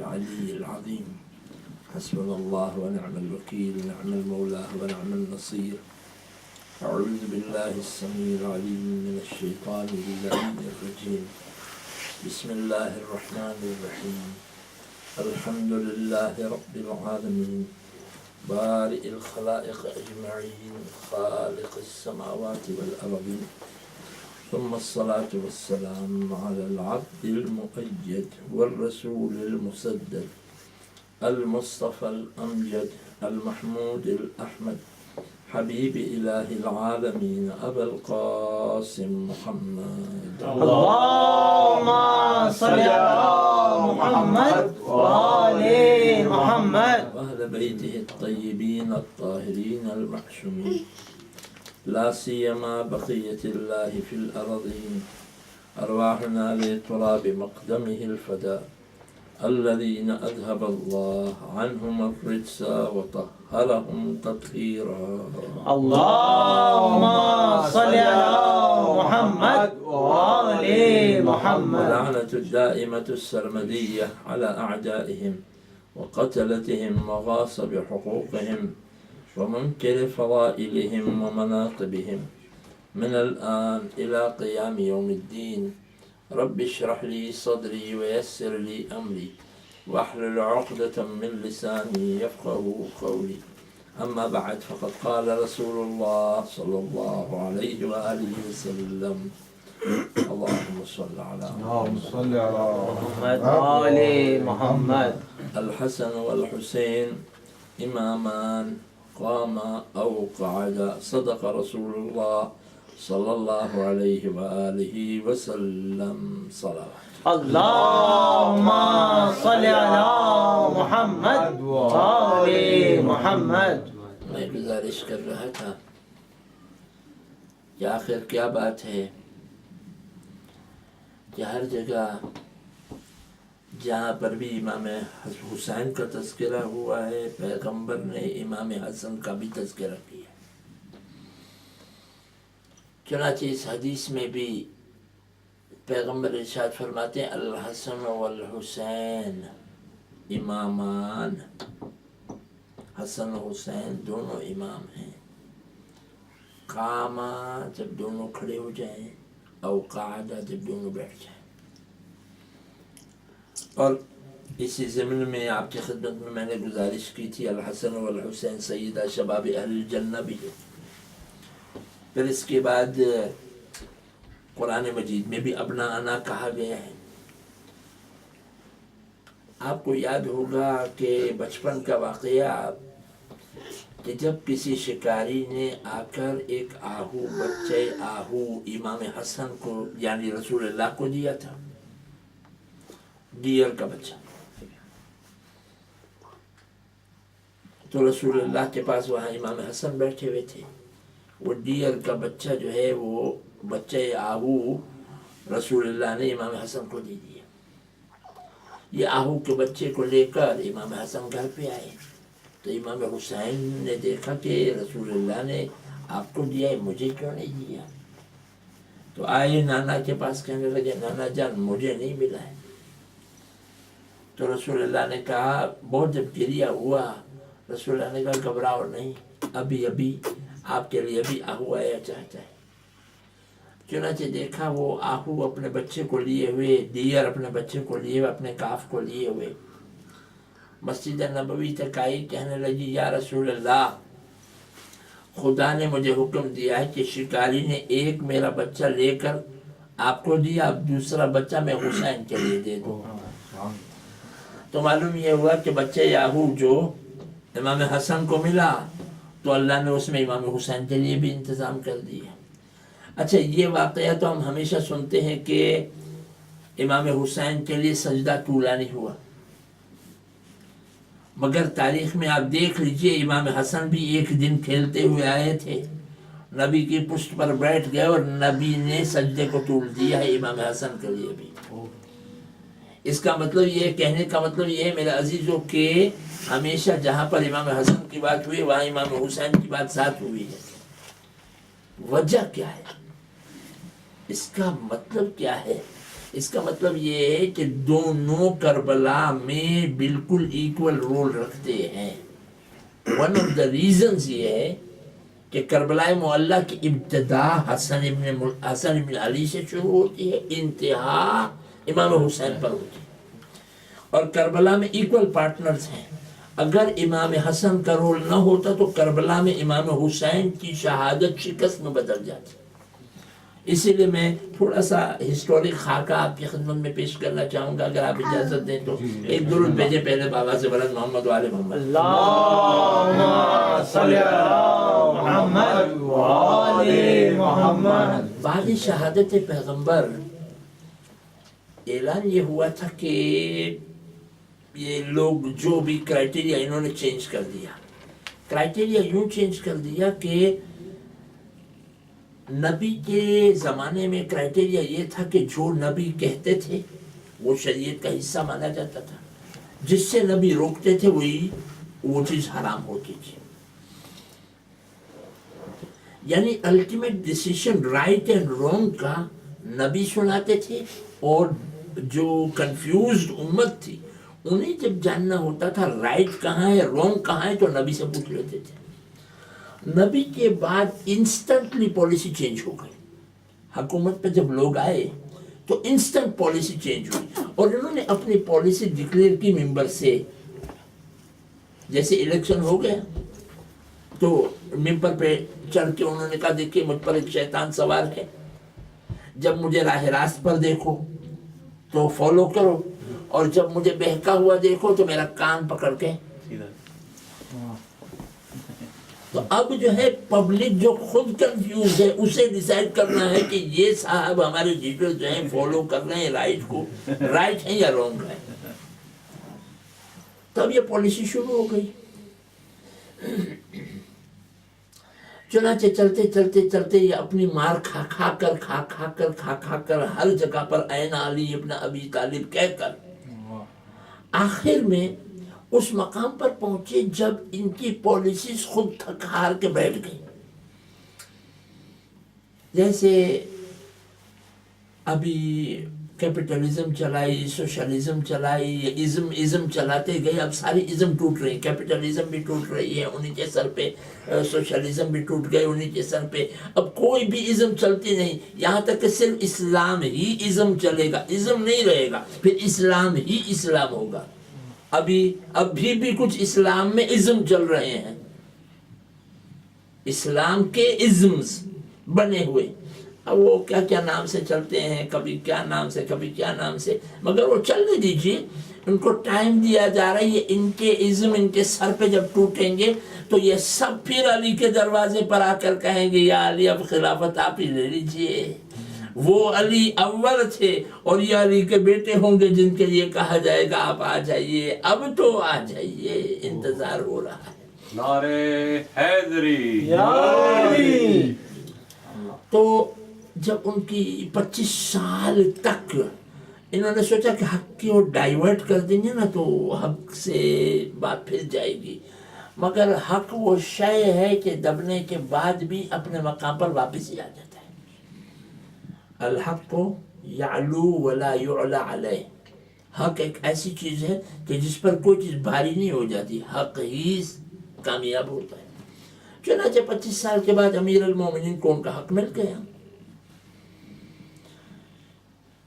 العلي العظيم. حسبنا الله ونعم الوكيل، نعم المولى ونعم النصير. أعوذ بالله السميع العليم من الشيطان اللعين الرجيم. بسم الله الرحمن الرحيم. الحمد لله رب العالمين، بارئ الخلائق أجمعين، خالق السماوات والأرضين، ثم الصلاة والسلام على العبد المؤيد والرسول المسدد المصطفى الأمجد المحمود الأحمد، حبيب إله العالمين أبا القاسم محمد. اللهم صل على محمد وآل محمد وأهل بيته الطيبين الطاهرين المعصومين، لا سيما بقية الله في الأرضين. أرواحنا لتراب مقدمه الفداء، الذين أذهب الله عنهم الرجس وطهرهم تطهيرا. اللهم صل على محمد وآل محمد. ولعنة الدائمة السرمدية على أعدائهم وقتلتهم وغاصب حقوقهم ومنكر فضائلهم ومناقبهم من الآن إلى قيام يوم الدين. رب اشرح لي صدري ويسر لي أمري واحلل عقدة من لساني يفقه قولي. أما بعد، فقد قال رسول الله صلى الله عليه وآله وسلم: اللهم صل على محمد وآل محمد. الحسن والحسين إمامان قاما أو قعدا، صدق رسول الله صلى الله عليه وآله وسلم. صلوات. اللهم صل على محمد وآل محمد. میں گزارش کر رہا تھا کہ آخر کیا بات ہے کہ ہر جگہ جہاں پر بھی امام حسین کا تذکرہ ہوا ہے، پیغمبر نے امام حسن کا بھی تذکرہ کیا. چنانچہ اس حدیث میں بھی پیغمبر ارشاد فرماتے ہیں: الحسن والحسین امامان. حسن و حسین دونوں امام ہیں. قاما جب دونوں کھڑے ہو جائیں، او قعدہ جب دونوں بیٹھ جائیں. اور اسی ضمن میں آپ کی خدمت میں نے گزارش کی تھی الحسن والحسین سیدہ شباب اہل الجنہ بھی ہے. پھر اس کے بعد قرآن مجید میں بھی ابناءنا کہا گیا ہے. آپ کو یاد ہوگا کہ بچپن کا واقعہ کہ جب کسی شکاری نے آ کر ایک آہو، بچے آہو امام حسن کو یعنی رسول اللہ کو دیا تھا، ڈیر کا بچہ. تو رسول اللہ کے پاس وہاں امام حسن بیٹھے ہوئے تھے. وہ ڈیر کا بچہ جو ہے وہ بچہ آہو رسول اللہ نے امام حسن کو دے دیا. یہ آہو کے بچے کو لے کر امام حسن گھر پہ آئے تو امام حسین نے دیکھا کہ رسول اللہ نے آپ کو دیا ہے، مجھے کیوں نہیں دیا؟ تو آئے نانا کے پاس، کہنے لگے: نانا جان مجھے نہیں ملا ہے. تو رسول اللہ نے کہا، بہت جب گریہ ہوا، رسول اللہ نے کہا گھبراؤ نہیں، ابھی ابھی آپ کے لیے بھی آہو آیا چاہتا ہے. چنانچہ دیکھا وہ آہو اپنے بچے کو لیے ہوئے، ڈیر اپنے بچے کو لیے ہوئے، اپنے کاف کو لیے ہوئے مسجد نبوی تک آئی. کہنے لگی: یا رسول اللہ، خدا نے مجھے حکم دیا ہے کہ شکاری نے ایک میرا بچہ لے کر آپ کو دیا، اب دوسرا بچہ میں حسین کے لیے دے دوں. تو معلوم یہ ہوا کہ بچہ آہو جو امام حسن کو ملا تو اللہ نے اس میں امام حسین کے لیے بھی انتظام کر دیا. اچھا، یہ واقعہ تو ہم ہمیشہ سنتے ہیں کہ امام حسین کے لیے سجدہ طولا نہیں ہوا، مگر تاریخ میں آپ دیکھ لیجئے امام حسن بھی ایک دن کھیلتے ہوئے آئے تھے، نبی کی پشت پر بیٹھ گئے اور نبی نے سجدے کو طول دیا ہے امام حسن کے لیے بھی. اس کا مطلب یہ، کہنے کا مطلب یہ ہے میرے عزیزوں کہ ہمیشہ جہاں پر امام حسن کی بات ہوئی وہاں امام حسین کی بات ساتھ ہوئی ہے. وجہ کیا ہے؟ اس کا مطلب کیا ہے اس کا مطلب یہ ہے کہ دونوں کربلا میں بالکل ایکول رول رکھتے ہیں. ون آف دا ریزنز یہ ہے کہ کربلا معلیٰ کی ابتدا حسن ابن علی سے شروع ہوتی ہے، انتہا امام حسین پر ہوتی ہے، اور کربلا میں ایکول پارٹنرز ہیں. اگر امام حسن کا رول نہ ہوتا تو کربلا میں امام حسین کی شہادت شکست میں بدل جاتی. اسی لیے میں تھوڑا سا ہسٹورک خاکہ آپ کی خدمت میں پیش کرنا چاہوں گا، اگر آپ اجازت دیں تو. ایک درود بھیجیں پہلے بابا سے بلند محمد وآل محمد. اللہم صلی علی محمد وآل محمد. بعد شہادت پیغمبر اعلان یہ ہوا تھا کہ یہ لوگ جو بھی کرائٹیریا انہوں نے چینج کر دیا. کرائٹیریا یوں چینج کر دیا کہ نبی کے زمانے میں کرائٹیریا یہ تھا کہ جو نبی کہتے تھے وہ شریعت کا حصہ مانا جاتا تھا، جس سے نبی روکتے تھے وہ چیز حرام ہوتی تھی. یعنی ultimate decision right and wrong کا نبی سناتے تھے، اور جو کنفیوزڈ امت تھی انہیں جب جاننا ہوتا تھا رائٹ کہاں ہے رونگ کہاں ہے تو نبی سے پوچھ لیتے تھے. نبی کے بعد انسٹنٹلی پالیسی چینج ہو گئی. حکومت پہ جب لوگ آئے تو انسٹنٹ پالیسی چینج ہوئی، اور انہوں نے اپنی پالیسی ڈکلیئر کی ممبر سے. جیسے الیکشن ہو گیا تو ممبر پہ چڑھ کے انہوں نے کہا دیکھیے مجھ پر ایک شیطان سوار ہے، جب مجھے راہ راست پر دیکھو تو فالو کرو، اور جب مجھے بہکا ہوا دیکھو تو میرا کان پکڑ کے. تو اب جو ہے پبلک جو خود کنفیوز ہے اسے ڈیسائیڈ کرنا ہے کہ یہ صاحب ہمارے لیڈر جو ہیں فالو کر رہے ہیں رائٹ کو، رائٹ ہے یا رونگ ہے. تب یہ پالیسی شروع ہو گئی. چنانچہ چلتے چلتے چلتے یہ اپنی مار کھا کر ہر جگہ پر عین علی ابن ابی طالب کہہ کر آخر میں اس مقام پر پہنچے جب ان کی پالیسیز خود تھک ہار کے بیٹھ گئی. جیسے ابھی کیپٹلزم چلائی، سوشلزم چلائی، ازم چلاتے گئے، اب ساری ازم ٹوٹ رہی. کیپٹلزم بھی ٹوٹ رہی ہے انہی کے سر پہ، سوشلزم بھی ٹوٹ گئے انہی کے سر پہ. اب کوئی بھی ازم چلتی نہیں، یہاں تک کہ صرف اسلام ہی ازم چلے گا، ازم نہیں رہے گا، پھر اسلام ہی اسلام ہوگا. ابھی بھی کچھ اسلام میں ازم چل رہے ہیں، اسلام کے ازمز بنے ہوئے. اب وہ کیا کیا نام سے چلتے ہیں، کبھی کیا نام سے کبھی کیا نام سے، مگر وہ چلنے دیجیے. ان کو ٹائم دیا جا رہا ہے. یہ ان کے ازم ان کے سر پہ جب ٹوٹیں گے تو یہ سب پھر علی کے دروازے پر آ کر کہیں گے یا علی اب خلافت آپ ہی لے لیجیے. وہ علی اول تھے اور یہ علی کے بیٹے ہوں گے جن کے لیے کہا جائے گا آپ آ جائیے، اب تو آ جائیے، انتظار ہو رہا ہے. نعرے حیدری. تو جب ان کی 25 سال تک انہوں نے سوچا کہ حق کی اور ڈائیورٹ کر دیں گے نا تو حق سے بات پھر جائے گی، مگر حق وہ شے ہے کہ دبنے کے بعد بھی اپنے مقام پر واپس ہی آ جاتا ہے. الحق یعلو ولا یعلا علیہ. حق ایک ایسی چیز ہے کہ جس پر کوئی چیز بھاری نہیں ہو جاتی، حق ہی کامیاب ہوتا ہے. چنانچہ 25 سال کے بعد امیر المومنین کو ان کا حق مل گیا.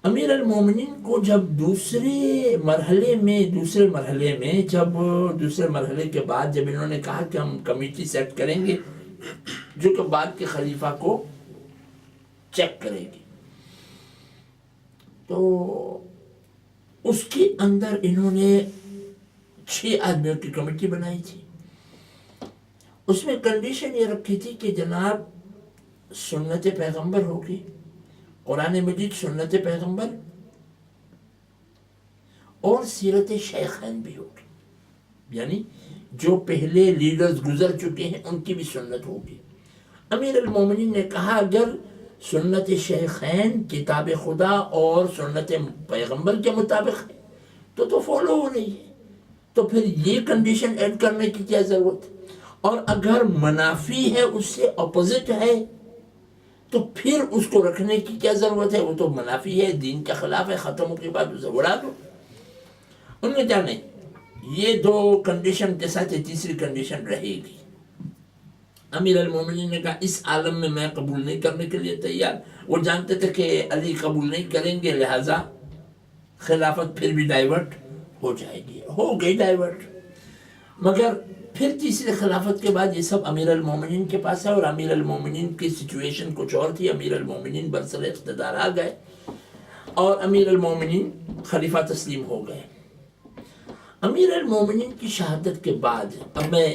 امیر المومنین کو جب دوسرے مرحلے کے بعد جب انہوں نے کہا کہ ہم کمیٹی سیٹ کریں گے جو کہ بعد کے خلیفہ کو چیک کرے گی، تو اس کے اندر انہوں نے 6 آدمیوں کی کمیٹی بنائی تھی. اس میں کنڈیشن یہ رکھی تھی کہ جناب سنت پیغمبر ہوگی، قرآن مجید سنت پیغمبر اور سیرت شیخین بھی ہوگی، یعنی جو پہلے لیڈرز گزر چکے ہیں ان کی بھی سنت ہوگی. امیر المومنین نے کہا اگر سنت شیخین کتاب خدا اور سنت پیغمبر کے مطابق ہے تو فالو ہو رہی ہے، تو پھر یہ کنڈیشن ایڈ کرنے کی کیا ضرورت ہے. اور اگر منافی ہے، اس سے اپوزٹ ہے، تو پھر اس کو رکھنے کی کیا ضرورت ہے؟ وہ تو منافی ہے، دین کے خلاف ہے، ختم کے بعد اسے اڑا دو. انہوں نے کہا نہیں، یہ 2 کنڈیشن کے ساتھ تیسری کنڈیشن رہے گی. امیر المومنین نے کہا اس عالم میں میں قبول نہیں کرنے کے لیے تیار. وہ جانتے تھے کہ علی قبول نہیں کریں گے، لہٰذا خلافت پھر بھی ڈائیورٹ ہو جائے گی. ہو گئی ڈائیورٹ. مگر پھر تیسری خلافت کے بعد یہ سب امیر المومنین کے پاس ہے، اور امیر المومنین کی سچویشن کچھ اور تھی. امیر المومنین برسر اقتدار آ گئے اور امیر المومنین خلیفہ تسلیم ہو گئے. امیر المومنین کی شہادت کے بعد اب میں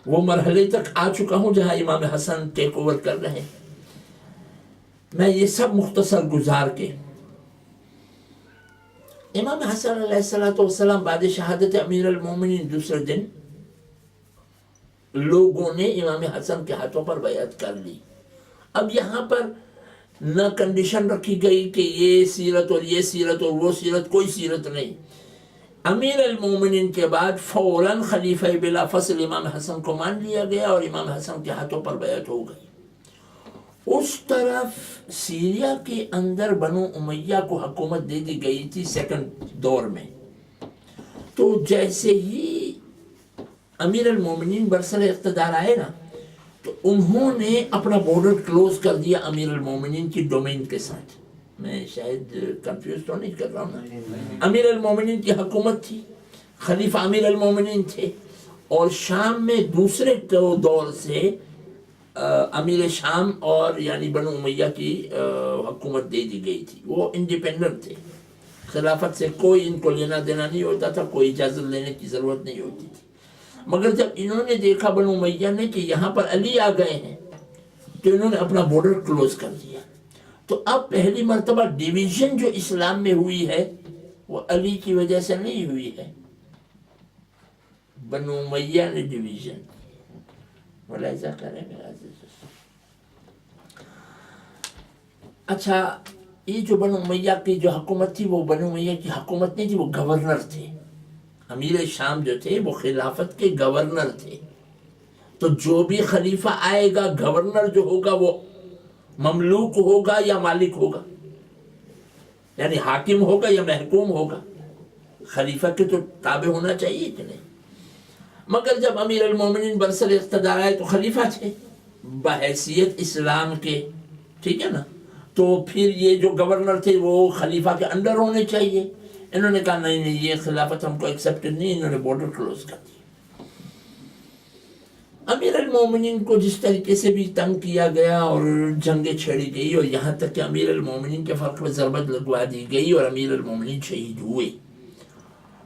وہ مرحلے تک آ چکا ہوں جہاں امام حسن ٹیک اوور کر رہے ہیں. میں یہ سب مختصر گزار کے، امام حسن علیہ السلام بعد شہادت امیر المومنین دوسرے دن لوگوں نے امام حسن کے ہاتھوں پر بیعت کر لی. اب یہاں پر نہ کنڈیشن رکھی گئی کہ یہ سیرت اور یہ سیرت اور وہ سیرت، کوئی سیرت نہیں. امیر المومنین کے بعد فوراً خلیفہ بلا فصل امام حسن کو مان لیا گیا اور امام حسن کے ہاتھوں پر بیعت ہو گئی. اس طرف سیریا کے اندر بنو امیہ کو حکومت دے دی گئی تھی سیکنڈ دور میں. تو جیسے ہی امیر المومنین برسر اقتدار آئے نا، تو انہوں نے اپنا بارڈر کلوز کر دیا امیر المومنین کی ڈومین کے ساتھ. میں شاید کنفیوز تو نہیں کر رہا ہوں نا. امیر المومنین کی حکومت تھی، خلیفہ امیر المومنین تھے، اور شام میں دوسرے دور سے امیر شام اور یعنی بنو امیہ کی حکومت دے دی گئی تھی. وہ انڈیپینڈنٹ تھے، خلافت سے کوئی ان کو لینا دینا نہیں ہوتا تھا، کوئی اجازت لینے کی ضرورت نہیں ہوتی تھی. مگر جب انہوں نے دیکھا بنو امیہ نے کہ یہاں پر علی آ گئے ہیں، تو انہوں نے اپنا بارڈر کلوز کر دیا. تو اب پہلی مرتبہ ڈیویژن جو اسلام میں ہوئی ہے وہ علی کی وجہ سے نہیں ہوئی ہے، بنو امیہ نے ڈیویژن ملاحظہ کریں میرا عزیز. اچھا، یہ جو بنو امیہ کی جو حکومت تھی، وہ بنو امیہ کی حکومت نہیں تھی، وہ گورنر تھے. امیر شام جو تھے وہ خلافت کے گورنر تھے. تو جو بھی خلیفہ آئے گا، گورنر جو ہوگا وہ مملوک ہوگا یا مالک ہوگا، یعنی حاکم ہوگا یا محکوم ہوگا. خلیفہ کے تو تابع ہونا چاہیے کہ نہیں. مگر جب امیر المومنین برسر اقتدار آئے تو خلیفہ تھے بحیثیت اسلام کے، ٹھیک ہے نا. تو پھر یہ جو گورنر تھے وہ خلیفہ کے انڈر ہونے چاہیے. انہوں نے کہا نہیں نہیں، یہ خلافت ہم کو ایکسیپٹڈ نہیں. انہوں نے بارڈر کلوز کر دیا. امیر المومنین کو جس طریقے سے بھی تنگ کیا گیا اور جنگیں چھیڑی گئی، اور یہاں تک کہ امیر المومنین کے فرق میں ضربت لگوا دی گئی اور امیر المومنین شہید ہوئے.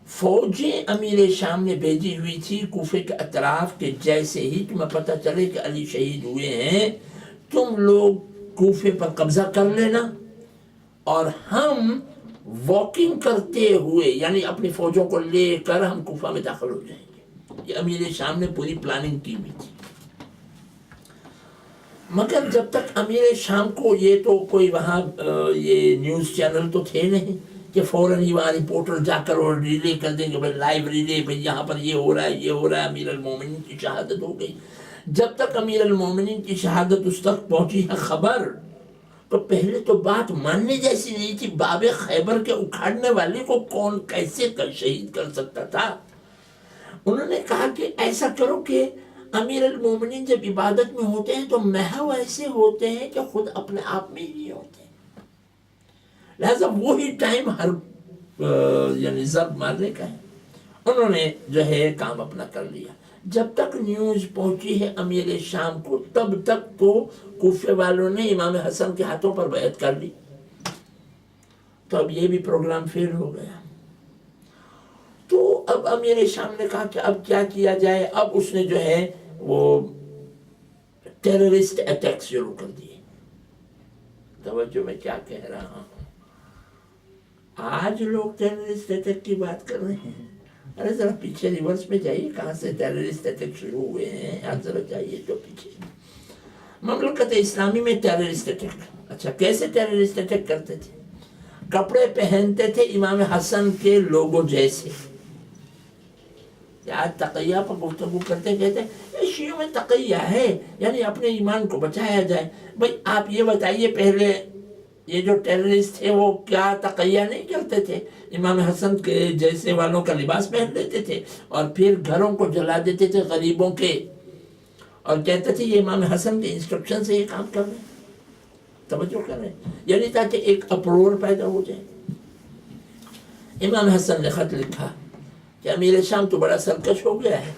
فوجیں امیر شام نے بھیجی ہوئی تھی کوفے کے اطراف کے، جیسے ہی تمہیں پتہ چلے کہ علی شہید ہوئے ہیں، تم لوگ کوفے پر قبضہ کر لینا، اور ہم واکنگ کرتے ہوئے یعنی اپنی فوجوں کو لے کر ہم کوفہ میں داخل ہو جائیں گے. یہ امیر شام نے پوری پلاننگ کی ہوئی تھی. مگر جب تک امیر شام کو یہ تو کوئی وہاں یہ نیوز چینل تو تھے نہیں کہ فوراً ہی وہاں رپورٹر جا کر اور ریلے کر دیں گے، بھائی لائیو ریلے، بھائی یہاں پر یہ ہو رہا ہے یہ ہو رہا ہے، امیر المومنین کی شہادت ہو گئی. جب تک امیر المومنین کی شہادت اس تک پہنچی ہے خبر، تو پہلے تو بات ماننے جیسی نہیں تھی. باب خیبر کے اکھاڑنے والے کو کون کیسے شہید کر سکتا تھا؟ انہوں نے کہا کہ ایسا کرو کہ امیر المومنین جب عبادت میں ہوتے ہیں تو محو ایسے ہوتے ہیں کہ خود اپنے آپ میں ہی ہوتے ہیں، لہذا وہی ٹائم ہر یعنی ضرب مارنے کا ہے. انہوں نے جو ہے کام اپنا کر لیا. جب تک نیوز پہنچی ہے امیر شام کو، تب تک تو کوفے والوں نے امام حسن کے ہاتھوں پر بیعت کر لی. تو اب یہ بھی پروگرام فیل ہو گیا. تو اب امیر شام نے کہا کہ اب کیا کیا جائے. اب اس نے جو ہے وہ ٹیررسٹ اٹیک شروع کر دیے. توجہ میں کیا کہہ رہا ہوں، آج لوگ ٹیررسٹ اٹیک کی بات کر رہے ہیں. ارے ذرا پیچھے ریورس میں جائیے، کہاں سے ٹیررسٹ اٹیک شروع ہوئے ہیں. آپ ذرا جائیے تو پیچھے. مملکت اسلامی میں ٹیررسٹ اٹیک. اچھا، کیسے ٹیررسٹ اٹیک کرتے تھے؟ کپڑے پہنتے تھے امام حسن کے لوگوں جیسے، آج تقیہ پر گفتگو کرتے کہتے ہیں یہ شیعوں میں تقیہ ہے، یعنی اپنے ایمان کو بچایا جائے۔ بھئی آپ یہ بتائیے پہلے یہ جو ٹیررسٹ تھے وہ کیا تقیہ نہیں کرتے تھے؟ امام حسن کے جیسے والوں کا لباس پہن لیتے تھے اور پھر گھروں کو جلا دیتے تھے غریبوں کے، اور کہتے تھے یہ امام حسن کے انسٹرکشن سے یہ کام کر رہے ہیں، توجہ کر رہے ہیں، یعنی تاکہ ایک اپرور پیدا ہو جائے۔ امام حسن نے خط لکھا کہ امیر شام تو بڑا سرکش ہو گیا ہے،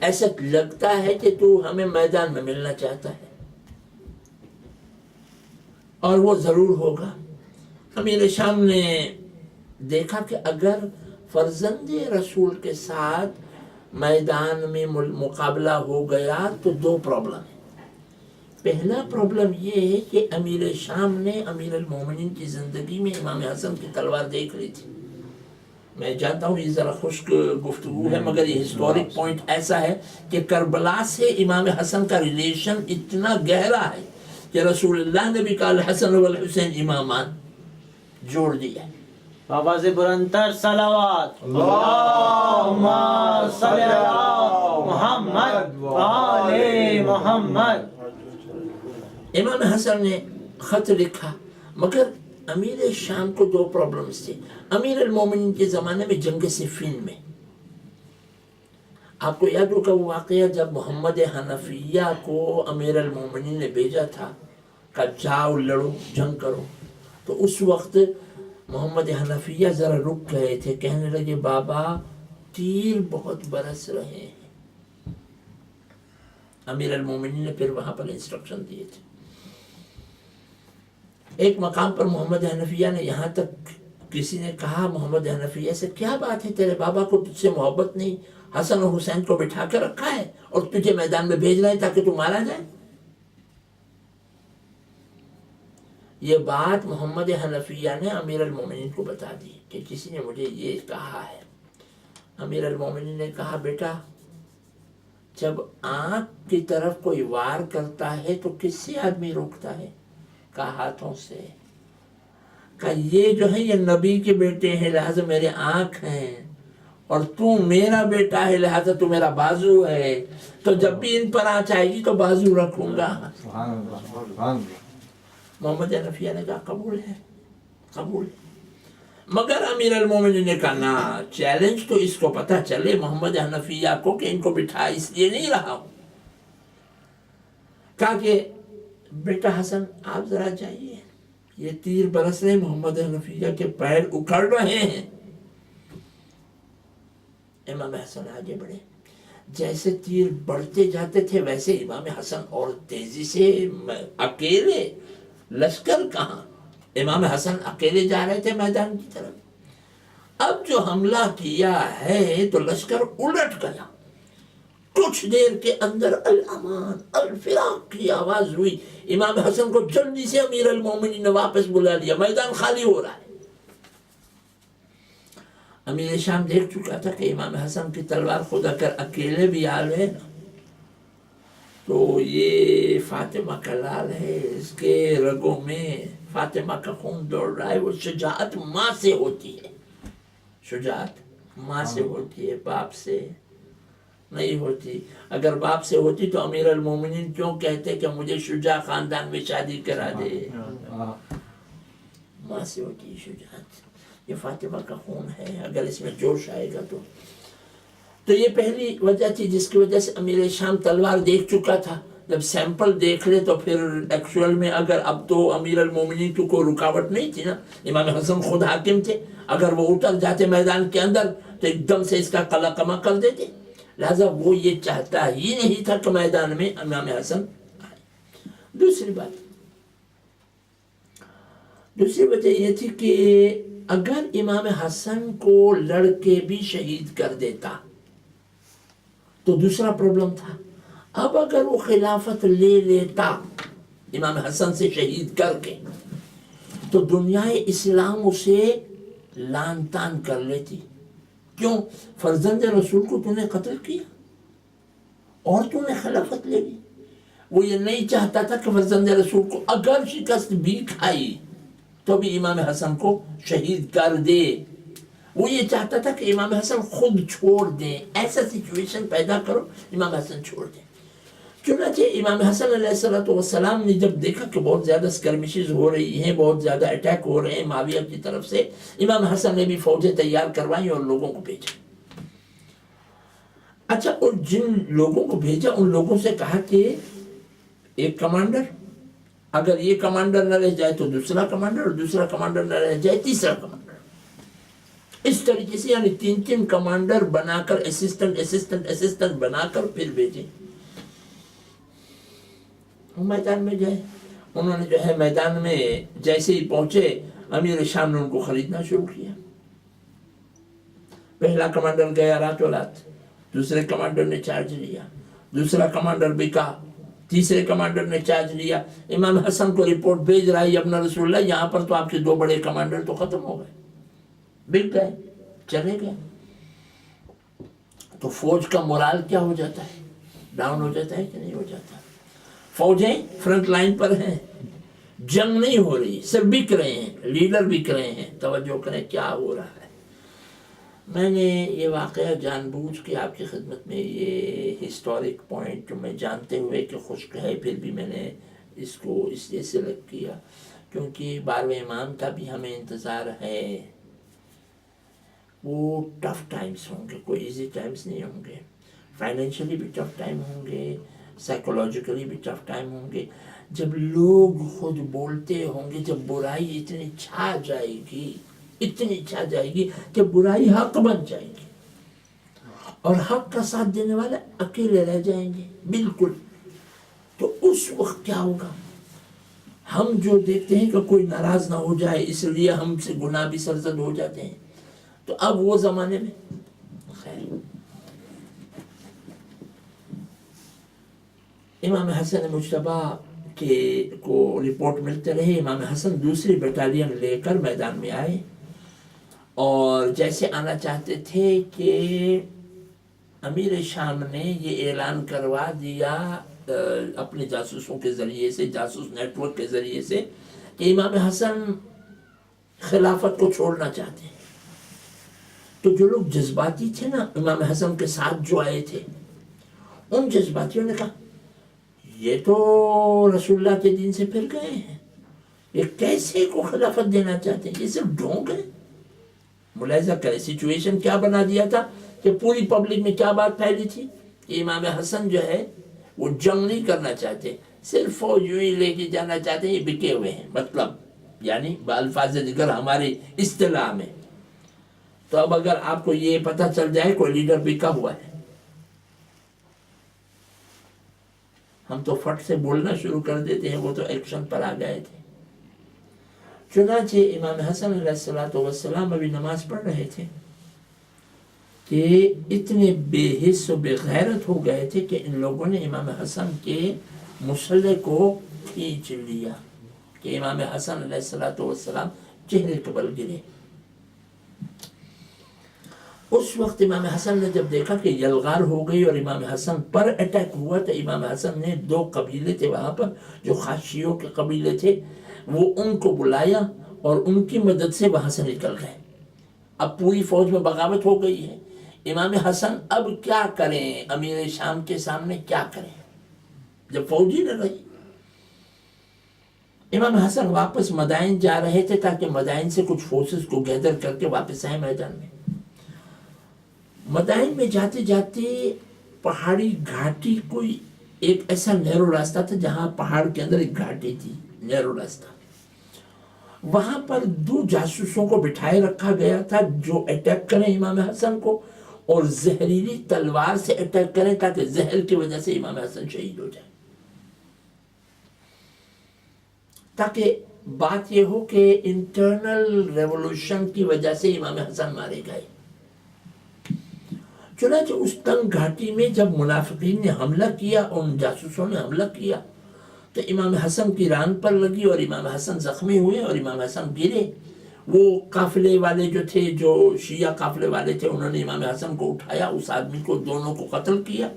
ایسا لگتا ہے کہ تو ہمیں میدان میں ملنا چاہتا ہے، اور وہ ضرور ہوگا۔ امیر شام نے دیکھا کہ اگر فرزند رسول کے ساتھ میدان میں مقابلہ ہو گیا تو دو پرابلم ہیں۔ پہلا پرابلم یہ ہے کہ امیر شام نے امیر المومنین کی زندگی میں امام حسن کی تلوار دیکھ لی تھی۔ میں جانتا ہوں یہ ذرا خشک گفتگو ہے، مگر یہ ہسٹورک پوائنٹ ایسا ہے کہ کربلا سے امام حسن کا ریلیشن اتنا گہرا ہے کہ رسول اللہ نے بھی کہا الحسن والحسین امامان، جوڑ دیا ہے۔ بابا سے بلندتر صلوات، اللہم صلی علی محمد وآل محمد۔ امام حسن نے خط لکھا، مگر امیر شام کو دو پرابلمز تھے۔ امیر المومنین کے زمانے میں جنگ صفین میں آپ کو یاد ہوگا وہ واقعہ جب محمد حنفیہ کو امیر المومنین نے بھیجا تھا کہ جاؤ لڑو جنگ کرو، تو اس وقت محمد حنفیہ ذرا رک گئے تھے، کہنے لگے بابا تیر بہت برس رہے ہیں۔ امیر المومنین نے پھر وہاں پر انسٹرکشن دیے تھے۔ ایک مقام پر محمد حنفیہ نے یہاں تک کسی نے کہا محمد حنفیہ سے کیا بات ہے، تیرے بابا کو تجھ سے محبت نہیں، حسن اور حسین کو بٹھا کے رکھا ہے اور تجھے میدان میں بھیج رہے ہیں تاکہ تو مارا جائے۔ یہ بات محمد حنفیہ نے امیر المومنین کو بتا دی کہ کسی نے مجھے یہ کہا ہے۔ امیر المومنین نے کہا بیٹا جب آنکھ کی طرف کوئی وار کرتا ہے تو کس سے آدمی روکتا ہے؟ کہا ہاتھوں سے۔ کہا یہ جو ہے یہ نبی کے بیٹے ہیں لہذا میرے آنکھ ہیں، اور تو میرا بیٹا ہے لہذا تو میرا بازو ہے، تو جب بھی ان پر آنچ آئے گی تو بازو رکھوں گا۔ محمد حنفیہ نے کہا قبول ہے، قبول ہے۔ مگر امیر المومنین نے کہا نا، چیلنج تو اس کو پتہ چلے محمد حنفیہ کو کہ ان کو بٹھا اس لیے نہیں رہا ہوں۔ کہا کہ بیٹا حسن آپ ذرا جائیے، یہ تیر برس رہے، محمد حنفیہ کے پیر اکھڑ رہے ہیں۔ امام حسن آگے بڑھے، جیسے تیر بڑھتے جاتے تھے ویسے امام حسن اور تیزی سے، اکیلے، لشکر کہاں، امام حسن اکیلے جا رہے تھے میدان کی طرف۔ اب جو حملہ کیا ہے تو لشکر الٹ گیا، کچھ دیر کے اندر الامان الفراق کی آواز ہوئی، امام حسن کو جلدی سے امیر المومنین نے واپس بلا لیا، میدان خالی ہو رہا ہے۔ امیر شام دیکھ چکا تھا کہ امام حسن کی تلوار خود اگر اکیلے بھی آ گئے نا تو یہ فاطمہ کا لال ہے، اس کے رگوں میں فاطمہ کا خون دوڑ رہا ہے۔ وہ شجاعت ماں سے ہوتی ہے، شجاعت ماں سے ہوتی ہے، باپ سے نہیں ہوتی۔ اگر باپ سے ہوتی تو امیر المومنین کیوں کہتے کہ مجھے شجاع خاندان میں شادی کرا دے؟ ماں سے ہوتی ہے شجاعت، یہ فاطمہ کا خون ہے، اگر اس میں جوش آئے گا تو یہ پہلی وجہ تھی جس کی وجہ سے امیر شام تلوار دیکھ چکا تھا۔ جب سیمپل دیکھ لے تو پھر ایکچوئل میں اگر اب تو امیر المومنین کی کوئی رکاوٹ نہیں تھی نا، امام حسن خود حاکم تھے، اگر وہ اتر جاتے میدان کے اندر تو ایک دم سے اس کا قلقمہ کر دیتے، لہذا وہ یہ چاہتا ہی نہیں تھا کہ میدان میں امام حسن آئے۔ دوسری وجہ یہ تھی کہ اگر امام حسن کو لڑکے بھی شہید کر دیتا تو دوسرا پرابلم تھا۔ اب اگر وہ خلافت لے لیتا امام حسن سے شہید کر کے تو دنیا اسلام اسے لان تان کر لیتی۔ کیوں؟ فرزند رسول کو تو نے قتل کیا اور تو نے خلافت لے لی۔ وہ یہ نہیں چاہتا تھا کہ فرزند رسول کو اگر شکست بھی کھائی تو بھی امام حسن کو شہید کر دے۔ وہ یہ چاہتا تھا کہ امام حسن خود چھوڑ دیں، ایسا سچویشن پیدا کرو امام حسن چھوڑ دیں۔ چنانچہ امام حسن علیہ السلام نے جب دیکھا کہ بہت زیادہ اسکرمشز ہو رہی ہیں، بہت زیادہ اٹیک ہو رہے ہیں معاویہ کی طرف سے، امام حسن نے بھی فوجیں تیار کروائیں اور لوگوں کو بھیجا۔ اچھا، اور جن لوگوں کو بھیجا ان لوگوں سے کہا کہ ایک کمانڈر، اگر یہ کمانڈر نہ رہ جائے تو دوسرا کمانڈر، اور دوسرا کمانڈر نہ رہ جائے تیسرا کمانڈر، اس طریقے سے یعنی 3 کمانڈر بنا کر اسسٹنٹ بنا کر پھر بھیجے۔ میدان میں گئے، انہوں نے جو ہے میدان میں جیسے ہی پہنچے امیر شام نے ان کو خریدنا شروع کیا۔ پہلا کمانڈر گیا راتوں رات، دوسرے کمانڈر نے چارج لیا، دوسرا کمانڈر بکا، تیسرے کمانڈر نے چارج لیا۔ امام حسن کو رپورٹ بھیج رہا ہے ابن رسول اللہ، یہاں پر تو آپ کے 2 بڑے کمانڈر تو ختم ہو گئے، بک گئے، چلے گئے۔ تو فوج کا مورال کیا ہو جاتا ہے؟ ڈاؤن ہو جاتا ہے کہ نہیں ہو جاتا؟ فوجیں فرنٹ لائن پر ہیں، جنگ نہیں ہو رہی، صرف بک رہے ہیں، لیڈر بک رہے ہیں۔ توجہ کریں کیا ہو رہا ہے۔ میں نے یہ واقعہ جان بوجھ کے آپ کی خدمت میں یہ ہسٹورک پوائنٹ جو میں جانتے ہوئے کہ خشک ہے پھر بھی میں نے اس کو اس لیے سلیکٹ کیا کیونکہ 12ویں امام کا بھی ہمیں انتظار ہے۔ وہ ٹف ٹائمز ہوں گے، کوئی ایزی ٹائمز نہیں ہوں گے، فائنینشلی بھی ٹف ٹائم ہوں گے، سائیکولوجیکلی بھی ٹف ٹائم ہوں گے۔ جب لوگ خود بولتے ہوں گے، جب برائی اتنی چھا جائے گی، اتنی چھا جائے گی کہ برائی حق بن جائے گی اور حق کا ساتھ دینے والے اکیلے رہ جائیں گے بالکل۔ تو اس وقت کیا ہوگا؟ ہم جو دیکھتے ہیں کہ کوئی ناراض نہ ہو جائے اس لیے ہم سے گناہ بھی سرزد ہو جاتے ہیں۔ تو اب وہ زمانے میں خیر امام حسن مجتبیٰ کو رپورٹ ملتے رہے۔ امام حسن دوسری بٹالین لے کر میدان میں آئے اور جیسے آنا چاہتے تھے کہ امیر شام نے یہ اعلان کروا دیا اپنے جاسوسوں کے ذریعے سے، جاسوس نیٹ ورک کے ذریعے سے، کہ امام حسن خلافت کو چھوڑنا چاہتے ہیں۔ تو جو لوگ جذباتی تھے نا امام حسن کے ساتھ جو آئے تھے، ان جذباتیوں نے کہا یہ تو رسول اللہ کے دین سے پھر گئے ہیں، یہ کیسے کو خلافت دینا چاہتے ہیں، یہ صرف ڈھونگ ہے۔ ملاحظہ کریں سچویشن کیا بنا دیا تھا کہ پوری پبلک میں کیا بات پھیلی تھی کہ امام حسن جو ہے وہ جنگ نہیں کرنا چاہتے، صرف فوج یوں ہی لے کے جانا چاہتے ہیں، یہ بکے ہوئے ہیں، مطلب یعنی بالفاظ دیگر ہماری اصطلاح میں۔ تو اب اگر آپ کو یہ پتہ چل جائے کوئی لیڈر بکا ہوا ہے، ہم تو فٹ سے بولنا شروع کر دیتے ہیں، وہ تو ایکشن پر آ گئے تھے۔ چنانچہ امام حسن علیہ السلام ابھی نماز پڑھ رہے تھے کہ اتنے بے حس و بے غیرت ہو گئے تھے کہ ان لوگوں نے امام حسن کے مسلح کو کھینچ لیا کہ امام حسن علیہ السلام چہرے کے بل گرے۔ اس وقت امام حسن نے جب دیکھا کہ یلغار ہو گئی اور امام حسن پر اٹیک ہوا تو امام حسن نے 2 قبیلے تھے وہاں پر جو خاشیوں کے قبیلے تھے، وہ ان کو بلایا اور ان کی مدد سے وہاں سے نکل گئے۔ اب پوری فوج میں بغاوت ہو گئی ہے، امام حسن اب کیا کریں؟ امیر شام کے سامنے کیا کریں جب فوج ہی نہ رہی؟ امام حسن واپس مدائن جا رہے تھے تاکہ مدائن سے کچھ فورسز کو گیدر کر کے واپس آئے میدان میں۔ مدائن میں جاتے جاتے پہاڑی گھاٹی، کوئی ایک ایسا نیرو راستہ تھا جہاں پہاڑ کے اندر ایک گھاٹی تھی، نیرو راستہ، وہاں پر 2 جاسوسوں کو بٹھائے رکھا گیا تھا جو اٹیک کریں امام حسن کو اور زہریلی تلوار سے اٹیک کریں تاکہ زہر کی وجہ سے امام حسن شہید ہو جائے، تاکہ بات یہ ہو کہ انٹرنل ریولوشن کی وجہ سے امام حسن مارے گئے۔ چنانچہ اس تنگ گھاٹی میں جب منافقین نے حملہ کیا، ان جاسوسوں نے حملہ کیا تو امام حسن کی ران پر لگی اور امام حسن زخمی ہوئے اور امام حسن گرے۔ وہ قافلے والے جو تھے، جو شیعہ قافلے والے تھے، انہوں نے امام حسن کو اٹھایا، اس آدمی کو، دونوں کو قتل کیا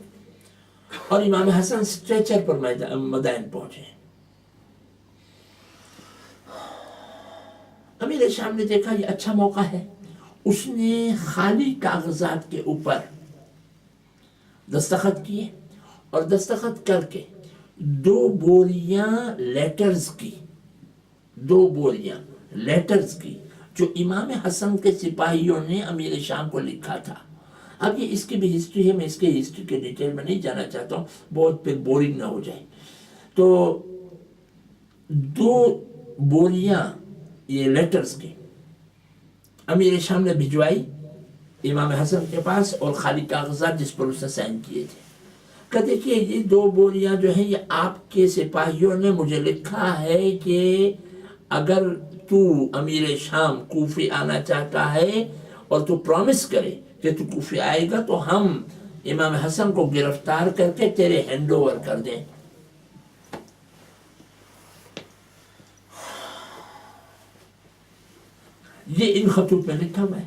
اور امام حسن اسٹریچر پر مدائن پہنچے۔ امیر شام نے دیکھا یہ اچھا موقع ہے، اس نے خالی کاغذات کے اوپر دستخط کیے اور دستخط کر کے 2 بوریاں لیٹرز کی، 2 بوریاں لیٹرز کی جو امام حسن کے سپاہیوں نے امیر شام کو لکھا تھا. اب یہ اس کی بھی ہسٹری ہے، میں اس کے ہسٹری کے ڈیٹیل میں نہیں جانا چاہتا ہوں، بہت پھر بورنگ نہ ہو جائے. تو 2 بوریاں یہ لیٹرز کی امیر شام نے بھجوائی امام حسن کے پاس، اور خالی کاغذات جس پر اس نے سائن کیے تھے. کہ دیکھیے یہ 2 بوریاں جو ہیں یہ آپ کے سپاہیوں نے مجھے لکھا ہے کہ اگر تو امیر شام کوفی آنا چاہتا ہے اور تو پرومس کرے کہ تو کوفی آئے گا تو ہم امام حسن کو گرفتار کر کے تیرے ہینڈ اوور کر دیں. یہ ان خطوط میں لکھا ہوا ہے.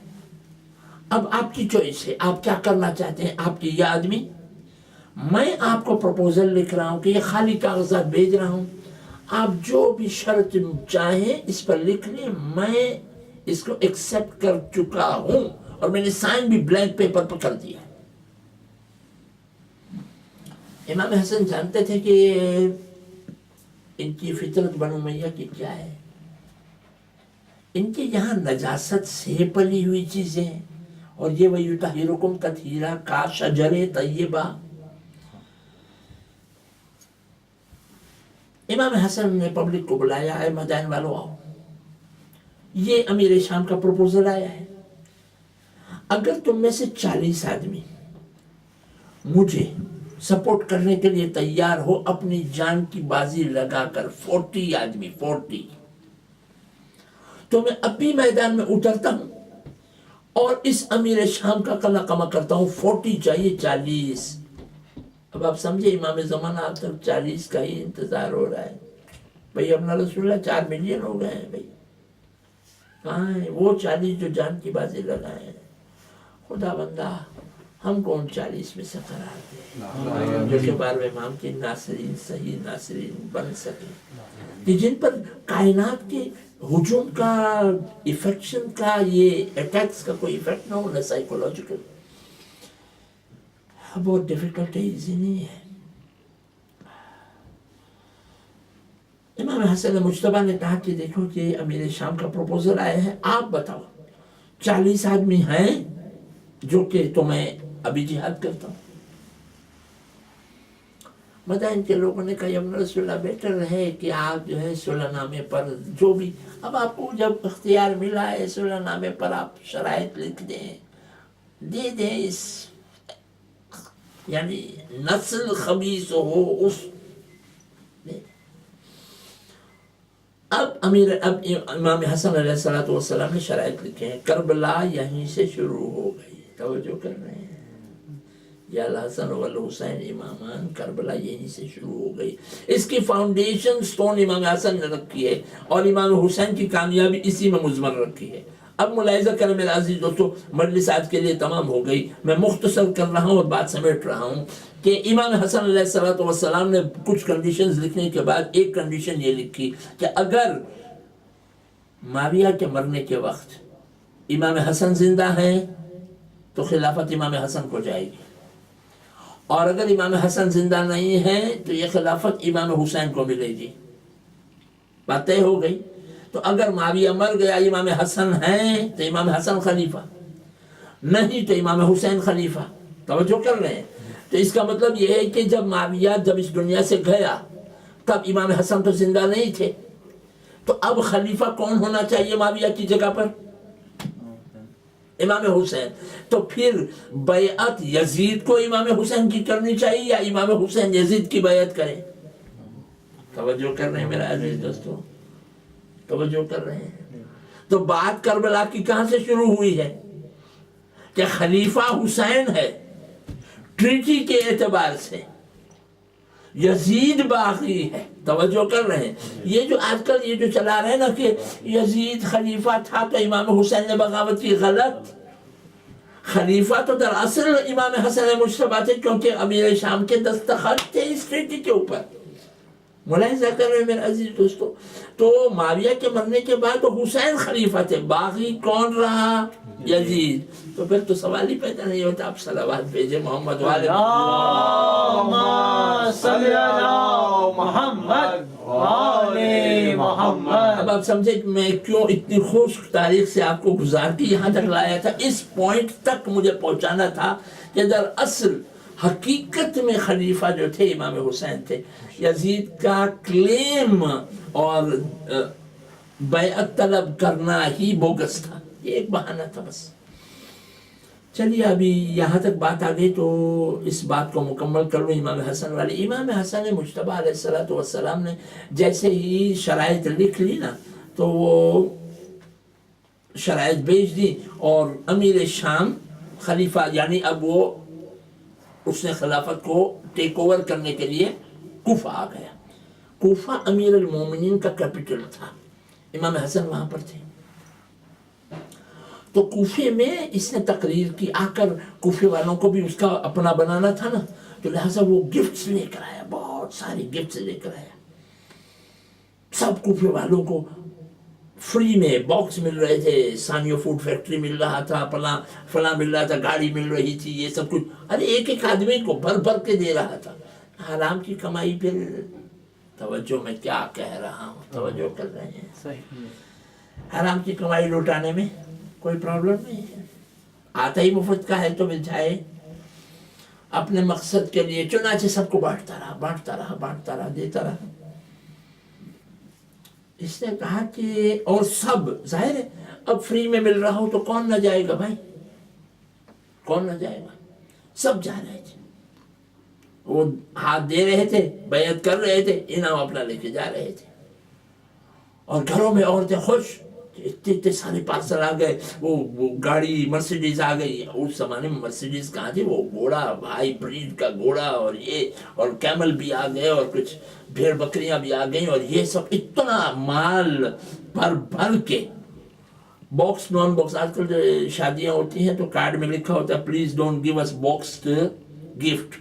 اب آپ کی چوائس ہے، آپ کیا کرنا چاہتے ہیں. آپ کی یہ آدمی، میں آپ کو پروپوزل لکھ رہا ہوں کہ یہ خالی کاغذات بھیج رہا ہوں، آپ جو بھی شرط چاہیں اس پر لکھ لیں، میں اس کو ایکسپٹ کر چکا ہوں اور میں نے سائن بھی بلینک پیپر پر کر دیا. امام حسن جانتے تھے کہ ان کی فطرت بنو امیہ کی کیا ہے. ان کے یہاں نجاست سے پلی ہوئی چیزیں ہیں، اور یہ وَيُطَهِّرُكُمْ تَطْهِيرًا کا شجر طیبہ. امام حسن نے پبلک کو بلایا ہے، مدائن والوں آؤ، یہ امیر شام کا پروپوزل آیا ہے. اگر تم میں سے 40 آدمی مجھے سپورٹ کرنے کے لیے تیار ہو، اپنی جان کی بازی لگا کر 40 آدمی 40، تو میں اب بھی میدان میں اترتا ہوں اور اس امیر شام کا قلقمہ کرتا ہوں. 40 چاہیے 40. اب آپ سمجھے امام زمانہ اب تک 40 کا ہی انتظار ہو رہا ہے. بھئی اپنا رسول اللہ 4 ملین ہو گئے ہیں. بھئی کہاں ہیں وہ 40 جو جان کی بازی لگائے ہیں؟ خدا بندہ ہم کو ان 40 میں سے قرار دے جو کہ 12ویں امام کی ناصرین، صحیح ناصرین بن سکے، کہ جن پر کائنات کے ہجوم کا، افیکشن کا، یہ اٹیکس کا کوئی افیکٹ نہ ہونا سائیکولوجیکل. بہت ڈیفیکلٹ ہے، ایزی نہیں ہے. امام حسن مجتبیٰ نے کہا کہ دیکھو کہ امیر شام کا پروپوزل آیا ہے، آپ بتاؤ 40 آدمی ہیں جو کہ تو میں ابھی جہاد کرتا ہوں. مدائن کے لوگوں نے کہا یا رسول اللہ بیٹر ہے کہ آپ جو ہے صلح نامے پر جو بھی، اب آپ کو جب اختیار ملا ہے صلح نامے پر آپ شرائط لکھ دیں، دے دیں، اس یعنی نسل خبیث ہو اس. اب امام حسن علیہ السلام نے شرائط لکھے ہیں. کربلا یہیں سے شروع ہو گئی. توجہ کر رہے ہیں، یا الحسن والحسین امامان، کربلا یہیں سے شروع ہو گئی. اس کی فاؤنڈیشن سٹون امام حسن نے رکھی ہے اور امام حسین کی کامیابی اسی میں مضمر رکھی ہے. اب ملاحظہ کریں میرے عزیز دوستو، مجلس آج کے لیے تمام ہو گئی. میں مختصر کر رہا ہوں اور بات سمیٹ رہا ہوں کہ امام حسن علیہ السلام نے کچھ کنڈیشنز لکھنے کے بعد ایک کنڈیشن یہ لکھی کہ اگر معاویہ کے مرنے کے وقت امام حسن زندہ ہیں تو خلافت امام حسن کو جائے گی، اور اگر امام حسن زندہ نہیں ہے تو یہ خلافت امام حسین کو ملے گی. بات طے ہو گئی. تو اگر معاویہ مر گیا، امام حسن ہیں تو امام حسن خلیفہ، نہیں تو امام حسین خلیفہ. توجہ کر رہے ہیں؟ تو اس کا مطلب یہ ہے کہ جب معاویہ جب اس دنیا سے گیا تب امام حسن تو زندہ نہیں تھے، تو اب خلیفہ کون ہونا چاہیے معاویہ کی جگہ پر؟ امام حسین. تو پھر بیعت یزید کو امام حسین کی کرنی چاہیے یا امام حسین یزید کی بیعت کریں؟ توجہ کر رہے ہیں میرا عزیز دوستو؟ توجہ کر رہے ہیں؟ تو بات کربلا کی کہاں سے شروع ہوئی ہے کہ خلیفہ حسین ہے ٹریٹی کے اعتبار سے، یزید باقی ہے. توجہ کر رہے ہیں؟ یہ جو آج کل یہ جو چلا رہے ہیں نا کہ یزید خلیفہ تھا تو امام حسین نے بغاوت کی، غلط. خلیفہ تو دراصل امام حسن مجتبیٰ تھے، کیونکہ امیر شام کے دستخط تھے اس ٹریٹی کے اوپر. ملاحظہ کر رہے ہیں میرے عزیز دوستو. تو معاویہ کے مرنے کے بعد تو حسین خلیفہ تھے, باقی کون رہا؟ یزید. تو پھر تو سوال ہی پیدا نہیں ہوتا. آپ صلوات بھیجے محمد والے اللہم صلی علی محمد وآل محمد. اب آپ سمجھے کہ میں کیوں اتنی خشک تاریخ سے آپ کو گزار کے یہاں تک لایا تھا. اس پوائنٹ تک مجھے پہنچانا تھا کہ در اصل حقیقت میں خلیفہ جو تھے امام حسین تھے. یزید کا کلیم اور بیعت طلب کرنا ہی بوگس تھا, یہ ایک بہانہ تھا بس. چلیے ابھی یہاں تک بات آ گئی تو اس بات کو مکمل کر لوں امام حسن والی. امام حسن مجتبیٰ علیہ السلام نے جیسے ہی شرائط لکھ لی نا تو وہ شرائط بھیج دی, اور امیر شام خلیفہ یعنی اب وہ اس نے خلافت کو ٹیک اوور کرنے کے لیے کوفہ آ گیا. کوفہ امیر المومنین کا کیپٹل تھا, امام حسن وہاں پر تھے. تو کوفے میں اس نے تقریر کی, آ کر کوفے والوں کو بھی اس کا اپنا بنانا تھا نا, تو لہٰذا وہ گفٹس لے کر آیا, بہت ساری گفٹس لے کر آیا. سب کوفے والوں کو فری میں باکس مل رہے تھے, ثانیہ فوڈ فیکٹری مل رہا تھا, فلاں مل رہا تھا, گاڑی مل رہی تھی, یہ سب کچھ. ارے ایک ایک آدمی کو بھر بھر کے دے رہا تھا. حرام کی کمائی. پھر توجہ میں کیا کہہ رہا ہوں, توجہ کر رہے ہیں. حرام کی کمائی لوٹانے میں کوئی پرابلم نہیں ہے, آتا ہی مفت کا ہے تو مل جائے اپنے مقصد کے لیے. چنانچہ سب کو بانٹتا رہا, دیتا رہا. اس نے کہا کہ اور سب ظاہر ہے اب فری میں مل رہا ہو تو کون نہ جائے گا بھائی, کون نہ جائے گا. سب جا رہے تھے, وہ ہاتھ دے رہے تھے, بیعت کر رہے تھے, انعام اپنا لے کے جا رہے تھے. اور گھروں میں عورتیں خوش, اتنے سارے پارسل آ گئے, وہ گاڑی مرسیڈیز آ گئی. اس زمانے میں مرسیڈیز کہاں تھی, وہ گھوڑا, بھائی بریڈ کا گھوڑا, اور یہ اور کیمل بھی آ گئے, اور کچھ بھیڑ بکریاں بھی آ گئیں, اور یہ سب اتنا مال بھر کے باکس نان باکس. آج کل جو شادیاں ہوتی ہیں تو کارڈ میں لکھا ہوتا ہے پلیز ڈونٹ گیو اس باکس گفٹ,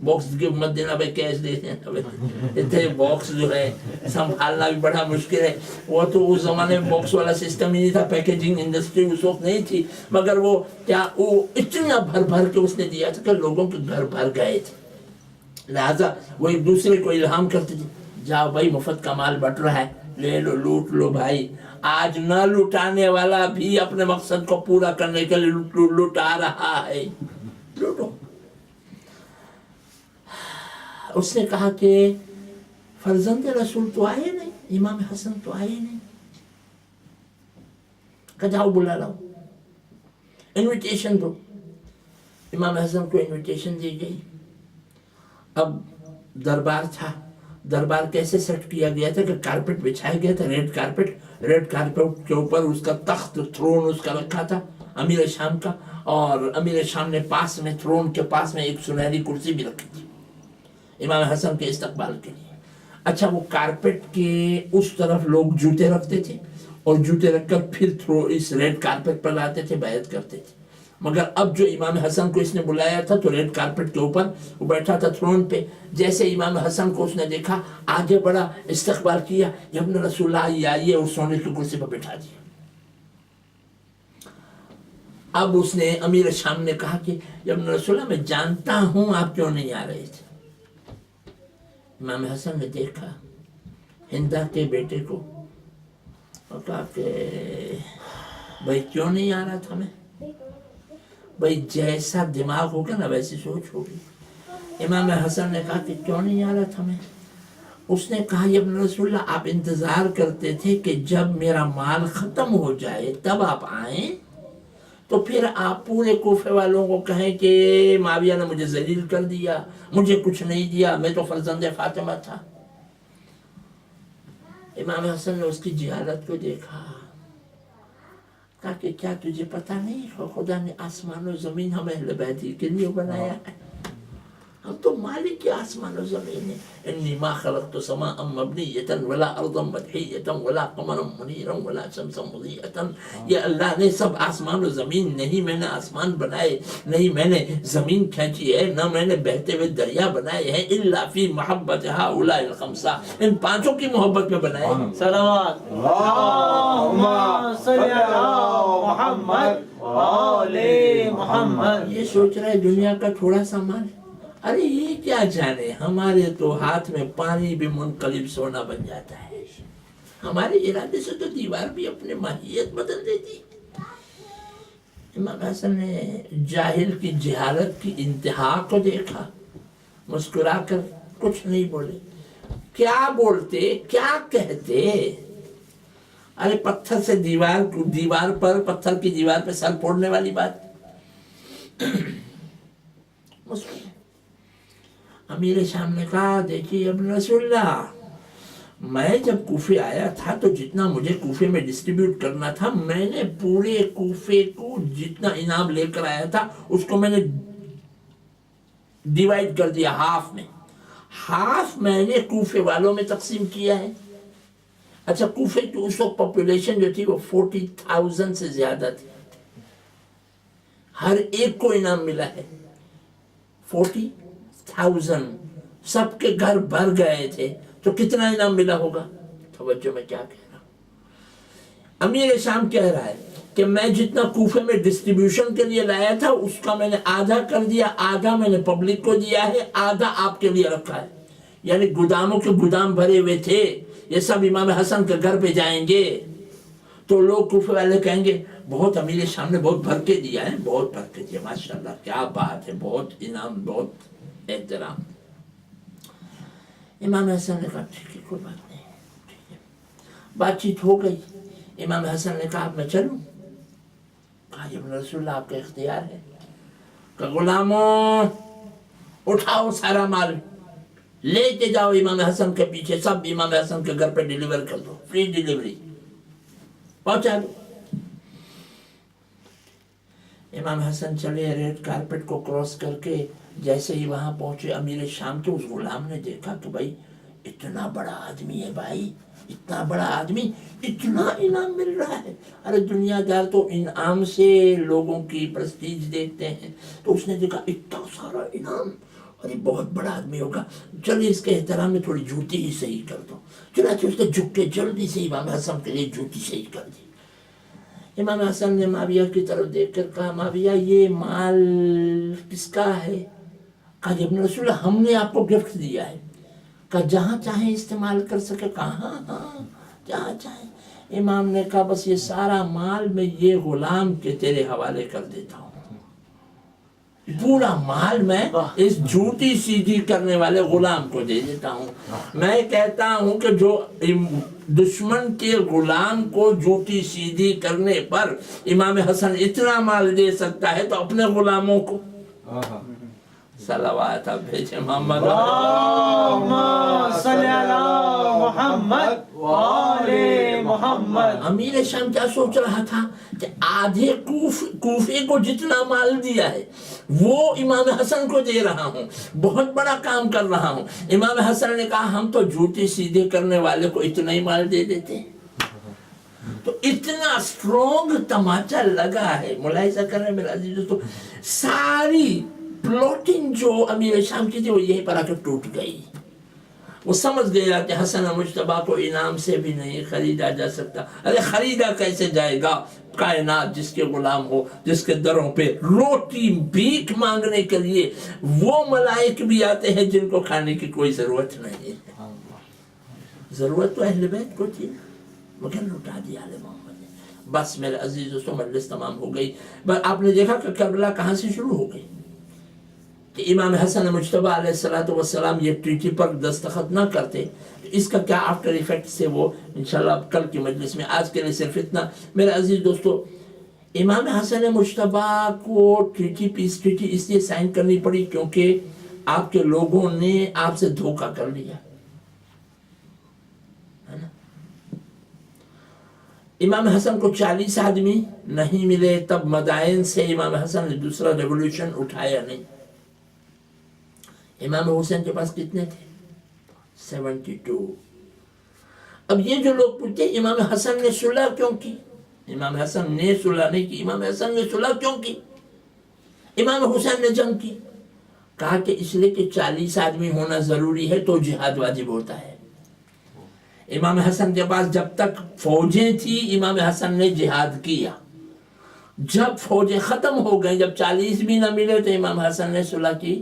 باکس گفٹ مت دینا بھائی, کیش دے دینا بھائی. اتنے باکس جو ہے سنبھالنا بھی بڑا مشکل ہے. وہ تو اس زمانے میں باکس والا سسٹم ہی نہیں تھا, پیکیجنگ انڈسٹری اس وقت نہیں تھی, مگر وہ کیا وہ اتنا بھر کے اس نے دیا تھا کہ لوگوں کے گھر بھر گئے تھے. لہٰذا وہ ایک دوسرے کو الہام کرتے تھے, جاؤ بھائی مفت کا مال بٹ رہا ہے, لے لو, لوٹ لو بھائی. آج نہ لٹانے والا بھی اپنے مقصد کو پورا کرنے کے لیے لٹا رہا ہے. لوٹو. اس نے کہا کہ فرزند رسول تو آئے نہیں, امام حسن تو آئے نہیں, کہ جاؤ بلا لاؤ, انویٹیشن دو. امام حسن کو انویٹیشن دی گئی. اب دربار تھا, دربار کیسے سیٹ کیا گیا تھا کہ کارپٹ بچھایا گیا تھا, ریڈ کارپٹ کے اوپر اس کا تخت, تھرون اس کا رکھا تھا امیر شام کا, اور امیر شام نے پاس میں تھرون کے پاس میں ایک سنہری کرسی بھی رکھی تھی امام حسن کے استقبال کے لیے. اچھا, وہ کارپٹ کے اس طرف لوگ جوتے رکھتے تھے, اور جوتے رکھ کر پھر اس ریڈ کارپٹ پر لاتے تھے, بیعت کرتے تھے. مگر اب جو امام حسن کو اس نے بلایا تھا تو ریڈ کارپٹ کے اوپر وہ بیٹھا تھا تھرون پہ. جیسے امام حسن کو اس نے دیکھا, آگے بڑھا, استقبال کیا, ابن رسول اللہ یہ آئیے, اور سونے کی کرسی پر بٹھا دیا. اب اس نے امیر شام نے کہا کہ ابن رسول اللہ میں جانتا ہوں آپ کیوں نہیں آ رہے تھے. امام حسن نے دیکھا ہندا کے بیٹے کو اور کہا کہ بھائی کیوں نہیں آ رہا تھا میں, بھائی جیسا دماغ ہوگا نا ویسی سوچ ہوگی. امام حسن نے کہا کہ کیوں نہیں آ رہا تھا میں. اس نے کہا یا ابن رسول اللہ آپ انتظار کرتے تھے کہ جب میرا مال ختم ہو جائے تب آپ آئیں, تو پھر آپ پورے کوفے والوں کو کہیں کہ معاویہ نے مجھے ذلیل کر دیا, مجھے کچھ نہیں دیا, میں تو فرزند فاطمہ تھا. امام حسن نے اس کی جہالت کو دیکھا, کہا کہ کیا تجھے پتہ نہیں خدا نے آسمان و زمین ہمیں اہل بیت کے لیے بنایا ہے, ہم تو مالک آسمان و زمین ہیں. انی ما خلقت سماء مبنیۃ ولا ارضا مدحیۃ ولا قمرا منیرا ولا شمسا مضیئۃ. یہ اللہ نے سب آسمان و زمین, نہیں میں نے آسمان بنائے, نہیں میں نے زمین کھینچی ہے, نہ میں نے بہتے ہوئے دریا بنائے ہیں, الا فی محبت ہؤلاء الخمسہ, ان پانچوں کی محبت میں بنائے. صلوات اللہم صلی علی محمد وآل محمد. یہ سوچ رہا ہے دنیا کا تھوڑا سا مال, ارے یہ کیا جانے, ہمارے تو ہاتھ میں پانی بھی منقلب سونا بن جاتا ہے. ہمارے ارادے سے تو دیوار بھی اپنے ماہیت بدل دیتی. امام حسن نے جاہل کی جہالت کی انتہا کو دیکھا, مسکرا کر کچھ نہیں بولے. کیا بولتے, کیا کہتے؟ ارے پتھر سے دیوار پر, پتھر کی دیوار پہ سر پھوڑنے والی بات. امیر شام نے کہا دیکھیے ابن رسول اللہ, میں جب کوفے آیا تھا تو جتنا مجھے کوفے میں ڈسٹریبیوٹ کرنا تھا, میں نے پورے کوفے کو جتنا انعام لے کر آیا تھا اس کو میں نے ڈیوائیڈ کر دیا ہاف میں. ہاف میں نے کوفے والوں میں تقسیم کیا ہے. اچھا کوفے کی اس وقت پاپولیشن جو تھی وہ 40,000 سے زیادہ تھی. ہر ایک کو انعام ملا ہے 40,000. سب کے گھر بھر گئے تھے تو کتنا انعام ملا ہوگا؟ توجہ میں کیا کہہ رہا ہوں. امیر شام کہہ رہا ہے کہ میں جتنا کوفے میں ڈسٹریبیوشن کے لیے لایا تھا اس کا میں نے آدھا کر دیا, آدھا میں نے پبلک کو دیا ہے, آدھا آپ کے لیے رکھا ہے. یعنی گوداموں کے گودام بھرے ہوئے تھے, یہ سب امام حسن کے گھر پہ جائیں گے تو لوگ کوفے والے کہیں گے بہت امیر شام نے بہت بھر کے دیا ہے, بہت بھر کے دیا, ماشاءاللہ کیا بات ہے, بہت انعام, بہت احترام. امام حسن نے کہا ٹھیک ہے کوئی بات نہیں, ٹھیک ہے. بات چیت ہو گئی. امام حسن نے کہا میں چلوں؟ کہا ابن رسول اللہ آپ کا اختیار ہے. کہ غلاموں اٹھاؤ سارا مال لے کے جاؤ امام حسن کے پیچھے, سب امام حسن کے گھر پہ ڈیلیور کر دو, فری ڈیلیوری پہنچا دو. امام حسن چلے, ریڈ کارپٹ کو کراس کر کے جیسے ہی وہاں پہنچے, امیر شام کے اس غلام نے دیکھا کہ بھائی اتنا بڑا آدمی ہے, بھائی اتنا بڑا آدمی, اتنا انعام مل رہا ہے. ارے دنیا دار تو انعام سے لوگوں کی پرسٹیج دیکھتے ہیں, تو اس نے دیکھا اتنا سارا انعام, ارے بہت بڑا آدمی ہوگا, چلیے اس کے احترام میں تھوڑی جوتی ہی صحیح کر دو. چنانچہ اس نے جھک کے جلدی سے امام حسن کے لیے جوتی صحیح کر دی. امام حسن نے معاویہ کی طرف دیکھ کر کہا معاویہ یہ مال کس کا ہے؟ کہا ابن رسول اللہ ہم نے آپ کو گفٹ دیا ہے. کہا جہاں چاہیں استعمال کر سکے. کہا ہاں جہاں چاہیں. امام نے کہا بس یہ سارا مال میں یہ غلام کے تیرے حوالے کر دیتا ہوں, پورا مال میں اس جھوٹی سیدھی کرنے والے غلام کو دے دیتا ہوں. میں کہتا ہوں کہ جو دشمن کے غلام کو جھوٹی سیدھی کرنے پر امام حسن اتنا مال دے سکتا ہے تو اپنے غلاموں کو صلوات اب بھیجے محمد اللہم صلی علی محمد وآل محمد. امیر شام کیا سوچ رہا تھا کہ آدھے کوفے کو جتنا مال دیا ہے وہ امام حسن کو دے رہا ہوں, بہت بڑا کام کر رہا ہوں. امام حسن نے کہا ہم تو جھوٹی سیدھے کرنے والے کو اتنا ہی مال دے دیتے ہیں. تو اتنا سٹرونگ تماچا لگا ہے. ملاحظہ کر رہے ہیں میرے عزیز دوستو, ساری پلاٹنگ جو امیر شام کی تھی وہ یہیں پر آ کر ٹوٹ گئی. وہ سمجھ گیا کہ حسن مجتبیٰ کو انعام سے بھی نہیں خریدا جا سکتا. ارے خریدا کیسے جائے گا؟ کائنات جس کے غلام ہو, جس کے دروں پہ روٹی بھیک مانگنے کے لیے وہ ملائک بھی آتے ہیں جن کو کھانے کی کوئی ضرورت نہیں ہے. ضرورت تو اہل بیت کو تھی نا, مگر لٹا دیا آل محمد نے. بس میرے عزیز دوستو مجلس تمام ہو گئی. بس آپ نے دیکھا کہ کربلا کہاں سے شروع ہو گئی, کہ امام حسن مجتبیٰ علیہ السلام یہ ٹریٹی پر دستخط نہ کرتے. اس کا کیا آفٹر ایفیکٹ سے وہ انشاءاللہ کل کی مجلس میں, آج کے لیے صرف اتنا. میرے عزیز دوستو امام حسن مجتبیٰ کو پیس ٹریٹی اس لیے سائن کرنی پڑی کیونکہ آپ کے لوگوں نے آپ سے دھوکہ کر لیا. امام حسن کو 40 آدمی نہیں ملے, تب مدائن سے امام حسن نے دوسرا ریولوشن اٹھایا نہیں. امام حسین کے پاس کتنے تھے؟ 72۔ اب یہ جو لوگ پوچھتے ہیں امام حسن نے صلح کیوں کی؟ امام حسن نے صلح نہیں کی، امام حسن نے صلح کیوں کی؟ امام حسین نے جنگ کی۔ کہا کہ اس لیے کہ 40 آدمی ہونا ضروری ہے تو جہاد واجب ہوتا ہے۔ امام حسن کے پاس جب تک فوجیں تھی امام حسن نے جہاد کیا، جب فوجیں ختم ہو گئیں، جب 40 بھی نہ ملے تو امام حسن نے صلح کی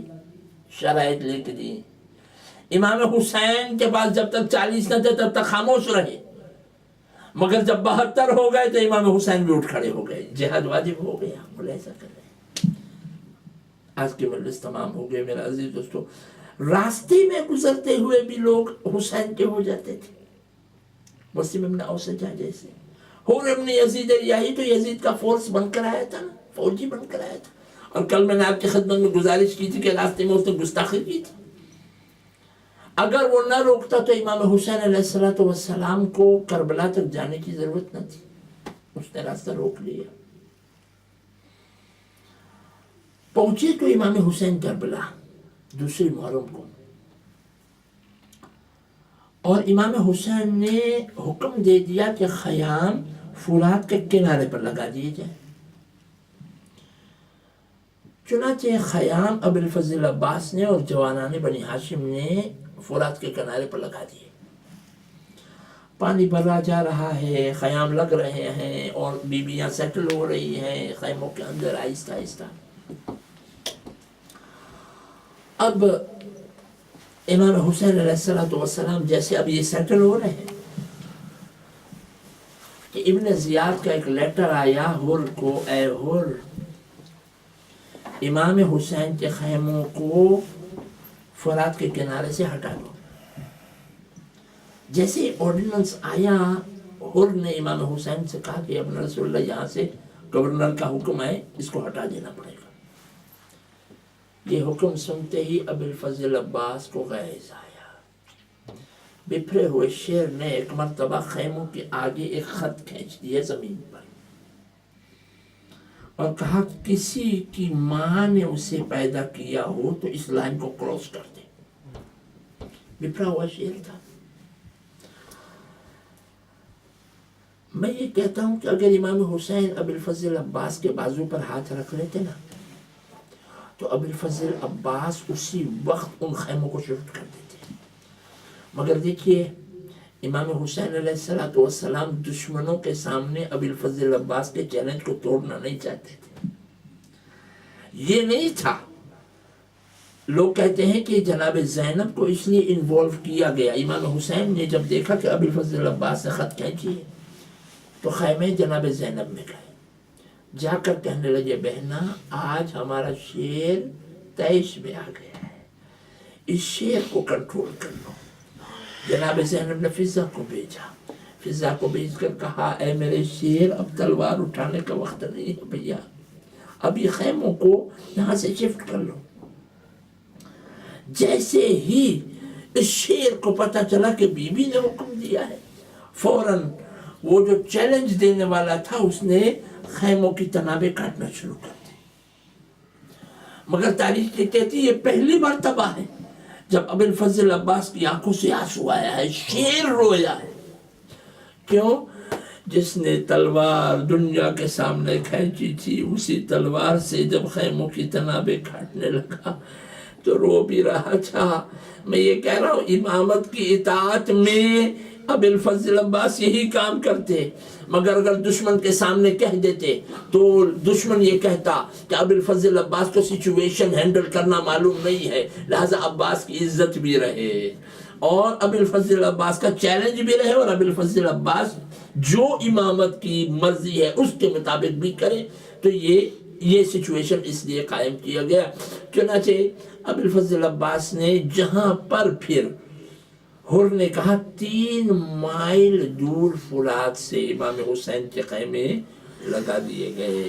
شرائط لکھ دی۔ امام حسین کے پاس جب تک 40 نہ تھے تب تک خاموش رہے، مگر جب 72 ہو گئے تو امام حسین بھی اٹھ کھڑے ہو گئے، جہاد واجب ہو گیا۔ بولے ایسا کر رہے ہیں۔ آج کی مجلس تمام ہو گئے میرا عزیز دوستو۔ راستے میں گزرتے ہوئے بھی لوگ حسین کے ہو جاتے تھے، مسلم ابن اوسجہ جیسے۔ حور ابن یزید ریاحی تو یزید کا فورس بن کر آیا تھا نا، فوجی بن کر آیا تھا، اور کل میں نے آپ کی خدمت میں گزارش کی تھی کہ راستے میں اس نے گستاخی کی تھی۔ اگر وہ نہ روکتا تو امام حسین علیہ السلام کو کربلا تک جانے کی ضرورت نہ تھی، اس نے راستہ روک لیا۔ پہنچے تو امام حسین کربلا 2 محرم کو، اور امام حسین نے حکم دے دیا کہ خیام فرات کے کنارے پر لگا دیے جائیں۔ چنانچہ خیام ابو الفضل عباس نے اور جوانان بنی ہاشم نے فرات کے کنارے پر لگا دیے۔ پانی بھرا جا رہا ہے، خیام لگ رہے ہیں، اور بیویاں سیٹل ہو رہی ہیں خیموں کے اندر آہستہ آہستہ۔ اب امام حسین علیہ السلام جیسے اب یہ سیٹل ہو رہے ہیں کہ ابن زیاد کا ایک لیٹر آیا حر کو، اے حر، امام حسین کے خیموں کو فرات کے کنارے سے ہٹا دو۔ جیسے آرڈیننس آیا، حر نے امام حسین سے کہا کہ ابن رسول اللہ یہاں سے گورنر کا حکم ہے، اس کو ہٹا دینا پڑے گا۔ یہ حکم سنتے ہی ابو الفضل عباس کو غیظ آیا۔ بپھرے ہوئے شیر نے ایک مرتبہ خیموں کے آگے ایک خط کھینچ دیا زمین پر، اور کہا کسی کی ماں نے اسے پیدا کیا ہو تو اس لائن کو کراس کر دے۔ بپھرا ہوا شیر تھا۔ میں یہ کہتا ہوں کہ اگر امام حسین ابو الفضل عباس کے بازو پر ہاتھ رکھ لیتے نا تو ابو الفضل عباس اسی وقت ان خیموں کو شفٹ کر دیتے۔ مگر دیکھیے امام حسین علیہ السلام دشمنوں کے سامنے ابو الفضل عباس کے چیلنج کو توڑنا نہیں چاہتے تھے۔ یہ نہیں تھا، لوگ کہتے ہیں کہ جناب زینب کو اس لیے انوالو کیا گیا۔ امام حسین نے جب دیکھا کہ ابو الفضل عباس نے خط کھینچی ہے تو خیمے جناب زینب میں گئے، جا کر کہنے لگے بہنا آج ہمارا شیر طیش میں آ گیا ہے، اس شیر کو کنٹرول کر لو۔ جناب زینب نے فضہ کو بھیجا، فضہ کو بھیج کر کہا اے میرے شیر اب تلوار اٹھانے کا وقت نہیں ہے بھیا، اب یہ خیموں کو یہاں سے شفٹ کر لو۔ جیسے ہی اس شیر کو پتہ چلا کہ بی بی نے حکم دیا ہے، فوراً وہ جو چیلنج دینے والا تھا اس نے خیموں کی تنابیں کاٹنا شروع کر دی۔ مگر تاریخ یہ کہتی ہے یہ پہلی مرتبہ ہے جب ابو الفضل عباس کی آنکھوں سے آنسو آیا ہے، شیر رویا ہے۔ کیوں؟ جس نے تلوار دنیا کے سامنے کھینچی تھی اسی تلوار سے جب خیموں کی تنابیں کاٹنے لگا تو رو بھی رہا تھا۔ میں یہ کہہ رہا ہوں امامت کی اطاعت میں ابو الفضل عباس یہی کام کرتے، مگر اگر دشمن کے سامنے کہہ دیتے تو دشمن یہ کہتا کہ ابو الفضل عباس کو سچویشن ہینڈل کرنا معلوم نہیں ہے، لہذا عباس کی عزت بھی رہے اور ابو الفضل عباس کا چیلنج بھی رہے، اور ابو الفضل عباس جو امامت کی مرضی ہے اس کے مطابق بھی کرے۔ تو یہ سچویشن اس لیے قائم کیا گیا۔ چنانچہ ابو الفضل عباس نے جہاں پر پھر حر نے کہا 3 مائل دور فرات سے امام حسین کے خیمے لگا دیے گئے،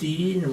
3